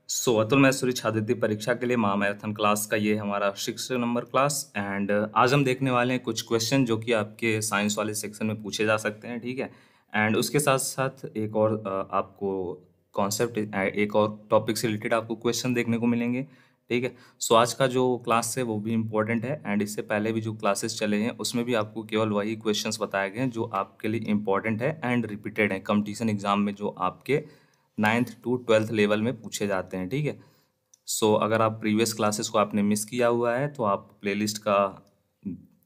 अतुल मैसूरी छात्रवृत्ति परीक्षा के लिए महामैराथन क्लास का ये हमारा 6 नंबर क्लास एंड आज हम देखने वाले हैं कुछ क्वेश्चन जो कि आपके साइंस वाले सेक्शन में पूछे जा सकते हैं। ठीक है। एंड उसके साथ साथ एक और आपको कॉन्सेप्ट एक और टॉपिक से रिलेटेड आपको क्वेश्चन देखने को मिलेंगे। ठीक है। आज का जो क्लास है वो भी इम्पोर्टेंट है एंड इससे पहले भी जो क्लासेस चले हैं उसमें भी आपको केवल वही क्वेश्चंस बताए गए हैं जो आपके लिए इम्पोर्टेंट है एंड रिपीटेड है कंपटीशन एग्जाम में जो आपके 9th to 12th लेवल में पूछे जाते हैं। ठीक है। अगर आप प्रीवियस क्लासेस को आपने मिस किया हुआ है तो आप प्लेलिस्ट का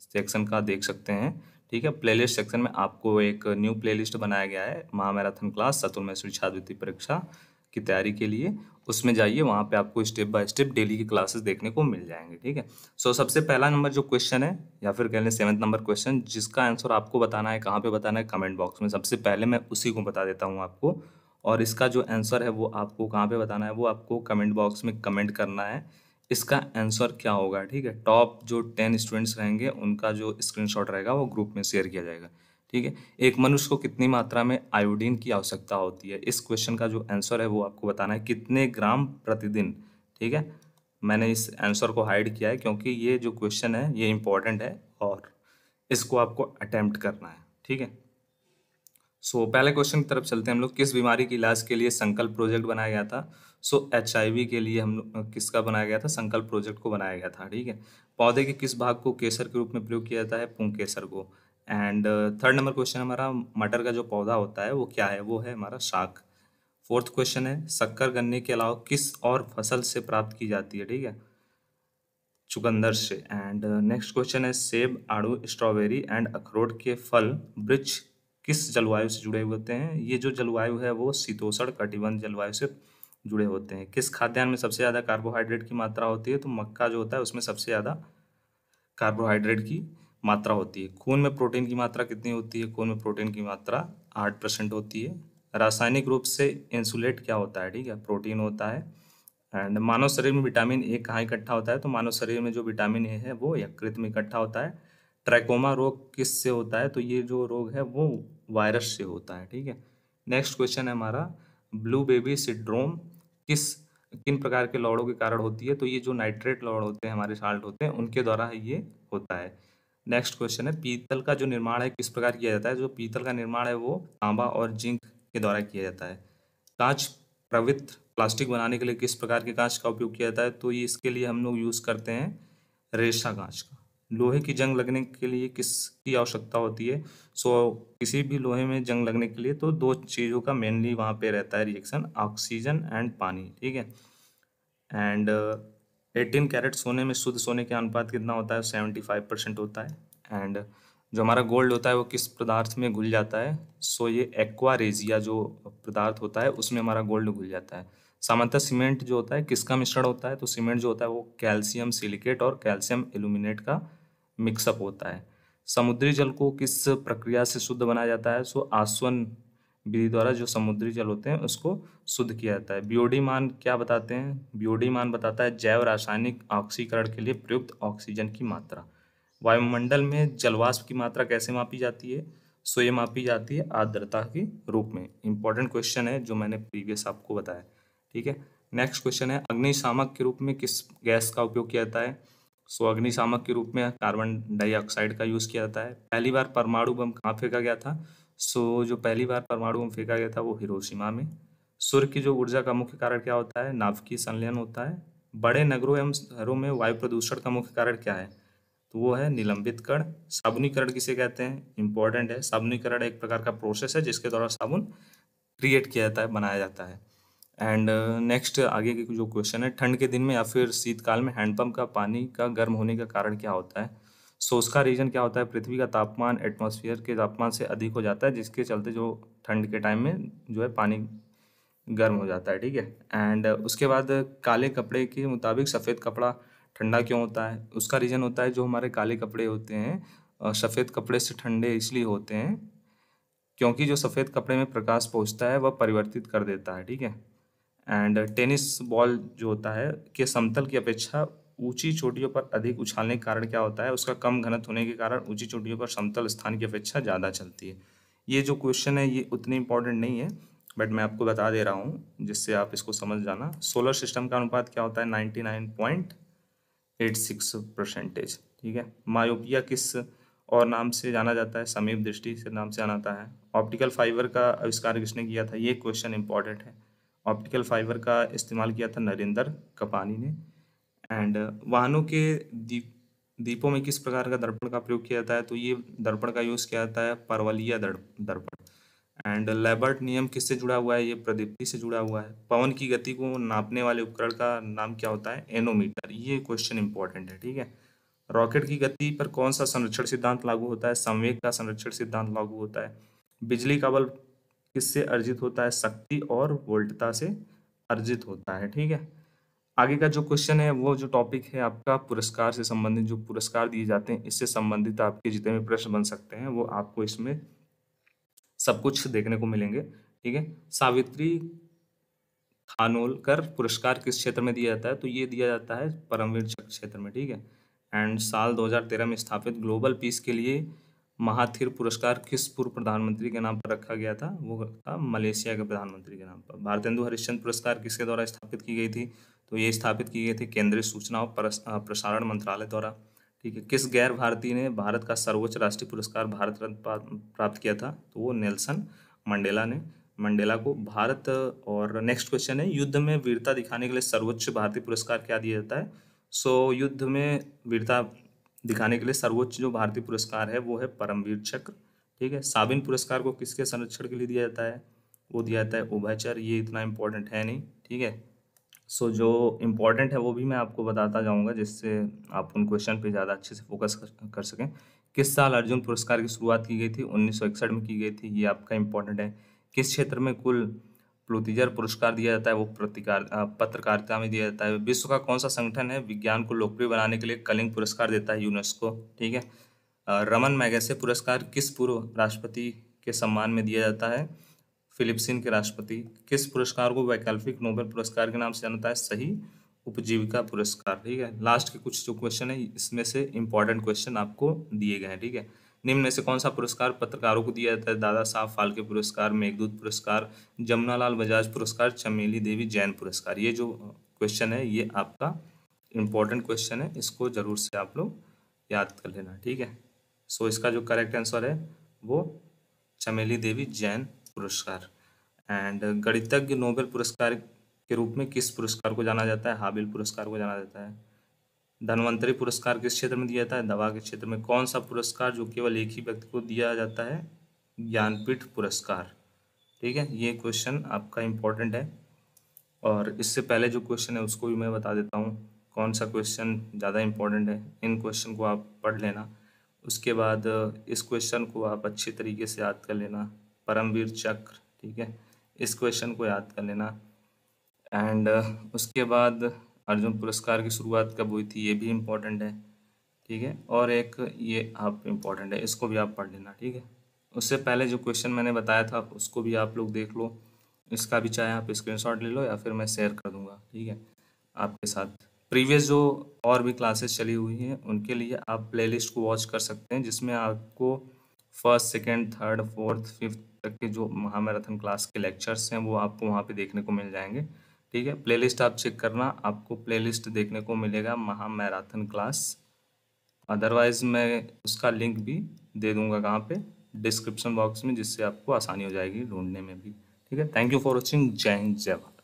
सेक्शन का देख सकते हैं। ठीक है। प्लेलिस्ट सेक्शन में आपको एक न्यू प्लेलिस्ट बनाया गया है महामैराथन क्लास अतुल मैसूरी छात्रवृत्ति परीक्षा की तैयारी के लिए। उसमें जाइए, वहाँ पे आपको स्टेप बाय स्टेप डेली की क्लासेस देखने को मिल जाएंगे। ठीक है। सबसे पहला नंबर जो क्वेश्चन है या फिर कह लें 7th नंबर क्वेश्चन, जिसका आंसर आपको बताना है कहाँ पे बताना है, कमेंट बॉक्स में। सबसे पहले मैं उसी को बता देता हूँ आपको, और इसका जो आंसर है वो आपको कहाँ पे बताना है, वो आपको कमेंट बॉक्स में कमेंट करना है इसका आंसर क्या होगा। ठीक है। टॉप जो 10 स्टूडेंट्स रहेंगे उनका जो स्क्रीनशॉट रहेगा वो ग्रुप में शेयर किया जाएगा। ठीक है। एक मनुष्य को कितनी मात्रा में आयोडीन की आवश्यकता होती है, इस क्वेश्चन का जो आंसर है वो आपको बताना है कितने ग्राम प्रतिदिन। ठीक है। मैंने इस आंसर को हाइड किया है क्योंकि ये जो क्वेश्चन है ये इंपॉर्टेंट है और इसको आपको अटेम्प्ट करना है। ठीक है। पहले क्वेश्चन की तरफ चलते हैं हम लोग। किस बीमारी के इलाज के लिए संकल्प प्रोजेक्ट बनाया गया था? HIV के लिए हम लोग किसका बनाया गया था? संकल्प प्रोजेक्ट को बनाया गया था। ठीक है। पौधे के किस भाग को केसर के रूप में प्रयोग किया जाता है? पुंकेसर को। एंड थर्ड नंबर क्वेश्चन हमारा, मटर का जो पौधा होता है वो क्या है? वो है हमारा शाक। फोर्थ क्वेश्चन है, शक्कर गन्ने के अलावा किस और फसल से प्राप्त की जाती है? ठीक है, चुकंदर से। एंड नेक्स्ट क्वेश्चन है, सेब, आड़ू, स्ट्रॉबेरी एंड अखरोट के फल वृक्ष किस जलवायु से जुड़े हुए होते हैं? ये जो जलवायु है वो शीतोष्ण कटिबंध जलवायु से जुड़े होते हैं। किस खाद्यान्न में सबसे ज़्यादा कार्बोहाइड्रेट की मात्रा होती है? तो मक्का जो होता है उसमें सबसे ज़्यादा कार्बोहाइड्रेट की मात्रा होती है। खून में प्रोटीन की मात्रा कितनी होती है? खून में प्रोटीन की मात्रा 8% होती है। रासायनिक रूप से इंसुलेट क्या होता है? ठीक है, प्रोटीन होता है। एंड मानव शरीर में विटामिन ए कहाँ इकट्ठा होता है? तो मानव शरीर में जो विटामिन ए है वो यकृत में इकट्ठा होता है। ट्रैकोमा रोग किससे होता है? तो ये जो रोग है वो वायरस से होता है। ठीक है। नेक्स्ट क्वेश्चन है हमारा, ब्लू बेबी सिंड्रोम किन प्रकार के लौड़ों के कारण होती है? तो ये जो नाइट्रेट लौड़ होते हैं, हमारे साल्ट होते हैं, उनके द्वारा ये होता है। नेक्स्ट क्वेश्चन है, पीतल का जो निर्माण है किस प्रकार किया जाता है? जो पीतल का निर्माण है वो तांबा और जिंक के द्वारा किया जाता है। कांच पवित्र प्लास्टिक बनाने के लिए किस प्रकार के कांच का उपयोग किया जाता है? तो ये इसके लिए हम लोग यूज़ करते हैं रेशा कांच का। लोहे की जंग लगने के लिए किसकी आवश्यकता होती है? किसी भी लोहे में जंग लगने के लिए तो दो चीज़ों का मेनली वहाँ पे रहता है रिएक्शन, ऑक्सीजन एंड पानी। ठीक है। एंड 18 कैरेट सोने में शुद्ध सोने का अनुपात कितना होता है? 75% होता है। एंड जो हमारा गोल्ड होता है वो किस पदार्थ में घुल जाता है? ये एक्वा रेजिया जो पदार्थ होता है उसमें हमारा गोल्ड घुल जाता है। सामान्यतः सीमेंट जो होता है किसका मिश्रण होता है? तो सीमेंट जो होता है वो कैल्शियम सिलिकेट और कैल्शियम एल्यूमिनेट का मिक्सअप होता है। समुद्री जल को किस प्रक्रिया से शुद्ध बनाया जाता है? आसवन विधि द्वारा जो समुद्री जल होते हैं उसको शुद्ध किया जाता है। बीओडी मान क्या बताते हैं? बीओडी मान बताता है जैव रासायनिक ऑक्सीकरण के लिए प्रयुक्त ऑक्सीजन की मात्रा। वायुमंडल में जलवाष्प की मात्रा कैसे मापी जाती है? ये मापी जाती है आर्द्रता के रूप में। इंपॉर्टेंट क्वेश्चन है जो मैंने प्रीवियस आपको बताया। ठीक है। नेक्स्ट क्वेश्चन है, अग्निशामक के रूप में किस गैस का उपयोग किया जाता है? अग्निशामक के रूप में कार्बन डाइऑक्साइड का यूज़ किया जाता है। पहली बार परमाणु बम कहाँ फेंका गया था? जो पहली बार परमाणु बम फेंका गया था वो हिरोशिमा में। सूर्य की जो ऊर्जा का मुख्य कारण क्या होता है? नाभिकीय संलयन होता है। बड़े नगरों एवं शहरों में वायु प्रदूषण का मुख्य कारण क्या है? तो वो है निलंबित कण। साबुनीकरण किसे कहते हैं? इंपॉर्टेंट है। साबुनीकरण एक प्रकार का प्रोसेस है जिसके द्वारा साबुन क्रिएट किया जाता है, बनाया जाता है। एंड नेक्स्ट आगे की जो क्वेश्चन है, ठंड के दिन में या फिर शीतकाल में हैंडपंप का पानी का गर्म होने का कारण क्या होता है? उसका रीजन क्या होता है? पृथ्वी का तापमान एटमॉस्फेयर के तापमान से अधिक हो जाता है जिसके चलते जो ठंड के टाइम में जो है पानी गर्म हो जाता है। ठीक है। एंड उसके बाद काले कपड़े के मुताबिक सफ़ेद कपड़ा ठंडा क्यों होता है? उसका रीज़न होता है जो हमारे काले कपड़े होते हैं सफ़ेद कपड़े से ठंडे इसलिए होते हैं क्योंकि जो सफ़ेद कपड़े में प्रकाश पहुंचता है वह परिवर्तित कर देता है। ठीक है। एंड टेनिस बॉल जो होता है के समतल की अपेक्षा ऊंची चोटियों पर अधिक उछालने के कारण क्या होता है? उसका कम घनत्व होने के कारण ऊंची चोटियों पर समतल स्थान की अपेक्षा ज़्यादा चलती है। ये जो क्वेश्चन है ये उतनी इंपॉर्टेंट नहीं है बट मैं आपको बता दे रहा हूँ जिससे आप इसको समझ जाना। सोलर सिस्टम का अनुपात क्या होता है? 99.86%। ठीक है। मायोपिया किस और नाम से जाना जाता है? समीप दृष्टि से नाम से जाना जाता है। ऑप्टिकल फाइबर का आविष्कार किसने किया था? ये क्वेश्चन इंपॉर्टेंट है। ऑप्टिकल फाइबर का इस्तेमाल किया था नरेंद्र कपानी ने। एंड वाहनों के दीपों में किस प्रकार का दर्पण का प्रयोग किया जाता है? तो ये दर्पण का यूज किया जाता है परवलयिक दर्पण। एंड लेबर्ट नियम किससे जुड़ा हुआ है? ये प्रदीप्ति से जुड़ा हुआ है। पवन की गति को नापने वाले उपकरण का नाम क्या होता है? एनोमीटर। ये क्वेश्चन इंपॉर्टेंट है। ठीक है। रॉकेट की गति पर कौन सा संरक्षण सिद्धांत लागू होता है? संवेग का संरक्षण सिद्धांत लागू होता है। बिजली का बल किससे अर्जित होता है? शक्ति और वोल्टता से अर्जित होता है। ठीक है। आगे का जो क्वेश्चन है वो जो टॉपिक है आपका पुरस्कार से संबंधित, जो पुरस्कार दिए जाते हैं इससे संबंधित आपके जितने भी प्रश्न बन सकते हैं वो आपको इसमें सब कुछ देखने को मिलेंगे। ठीक है। सावित्री खानोलकर पुरस्कार किस क्षेत्र में दिया जाता है? तो ये दिया जाता है परमवीर चक्र क्षेत्र में। ठीक है। एंड साल 2013 में स्थापित ग्लोबल पीस के लिए महाथिर पुरस्कार किस पूर्व प्रधानमंत्री के नाम पर रखा गया था? वो था मलेशिया के प्रधानमंत्री के नाम पर। भारतेंदु हरिश्चंद्र पुरस्कार किसके द्वारा स्थापित की गई थी? तो ये स्थापित की गई थी केंद्रीय सूचना और प्रसारण मंत्रालय द्वारा। ठीक है। किस गैर भारतीय ने भारत का सर्वोच्च राष्ट्रीय पुरस्कार भारत रत्न प्राप्त किया था? तो वो नेल्सन मंडेला ने मंडेला को भारत। और नेक्स्ट क्वेश्चन है, युद्ध में वीरता दिखाने के लिए सर्वोच्च भारतीय पुरस्कार क्या दिया जाता है? सो युद्ध में वीरता दिखाने के लिए सर्वोच्च जो भारतीय पुरस्कार है वो है परमवीर चक्र। ठीक है। साबिन पुरस्कार को किसके संरक्षण के लिए दिया जाता है? वो दिया जाता है उभयचर। ये इतना इम्पोर्टेंट है नहीं। ठीक है। सो जो इम्पोर्टेंट है वो भी मैं आपको बताता जाऊंगा जिससे आप उन क्वेश्चन पे ज़्यादा अच्छे से फोकस कर सकें। किस साल अर्जुन पुरस्कार की शुरुआत की गई थी? 1961 में की गई थी। ये आपका इम्पोर्टेंट है। किस क्षेत्र में कुल प्लूतिजर पुरस्कार दिया जाता है? वो पत्रकारिता में दिया जाता है। विश्व का कौन सा संगठन है विज्ञान को लोकप्रिय बनाने के लिए कलिंग पुरस्कार देता है? यूनेस्को। ठीक है। रमन मैगसेसे पुरस्कार किस पूर्व राष्ट्रपति के सम्मान में दिया जाता है? फिलिप्सिन के राष्ट्रपति। किस पुरस्कार को वैकल्पिक नोबेल पुरस्कार के नाम से जाना जाता है? सही उपजीविका पुरस्कार। ठीक है। लास्ट के कुछ जो क्वेश्चन है इसमें से इंपॉर्टेंट क्वेश्चन आपको दिए गए हैं। ठीक है। निम्न में से कौन सा पुरस्कार पत्रकारों को दिया जाता है? दादा साहब फाल्के पुरस्कार, मेघदूत पुरस्कार, जमुनालाल बजाज पुरस्कार, चमेली देवी जैन पुरस्कार। ये जो क्वेश्चन है ये आपका इम्पोर्टेंट क्वेश्चन है, इसको जरूर से आप लोग याद कर लेना। ठीक है। सो इसका जो करेक्ट आंसर है वो चमेली देवी जैन पुरस्कार। एंड गणितज्ञ नोबेल पुरस्कार के रूप में किस पुरस्कार को जाना जाता है? हाबिल पुरस्कार को जाना जाता है। धन्वंतरी पुरस्कार किस क्षेत्र में दिया जाता है? दवा के क्षेत्र में। कौन सा पुरस्कार जो केवल एक ही व्यक्ति को दिया जाता है? ज्ञानपीठ पुरस्कार। ठीक है। ये क्वेश्चन आपका इम्पोर्टेंट है। और इससे पहले जो क्वेश्चन है उसको भी मैं बता देता हूँ कौन सा क्वेश्चन ज़्यादा इम्पोर्टेंट है। इन क्वेश्चन को आप पढ़ लेना। उसके बाद इस क्वेश्चन को आप अच्छे तरीके से याद कर लेना, परमवीर चक्र। ठीक है। इस क्वेश्चन को याद कर लेना। एंड उसके बाद अर्जुन पुरस्कार की शुरुआत कब हुई थी? ये भी इम्पोर्टेंट है। ठीक है। और एक ये आप इम्पोर्टेंट है, इसको भी आप पढ़ लेना। ठीक है। उससे पहले जो क्वेश्चन मैंने बताया था उसको भी आप लोग देख लो। इसका भी चाहे आप स्क्रीनशॉट ले लो या फिर मैं शेयर कर दूंगा। ठीक है। आपके साथ प्रीवियस जो और भी क्लासेस चली हुई हैं उनके लिए आप प्लेलिस्ट को वॉच कर सकते हैं जिसमें आपको first, second, third, fourth, fifth तक के जो महामैराथन क्लास के लेक्चर्स हैं वो आपको वहाँ पे देखने को मिल जाएंगे। ठीक है। प्लेलिस्ट आप चेक करना, आपको प्लेलिस्ट देखने को मिलेगा महामैराथन क्लास। अदरवाइज मैं उसका लिंक भी दे दूंगा कहाँ पे, डिस्क्रिप्शन बॉक्स में, जिससे आपको आसानी हो जाएगी ढूंढने में भी। ठीक है। Thank you for watching. जय हिंद, जय भारत।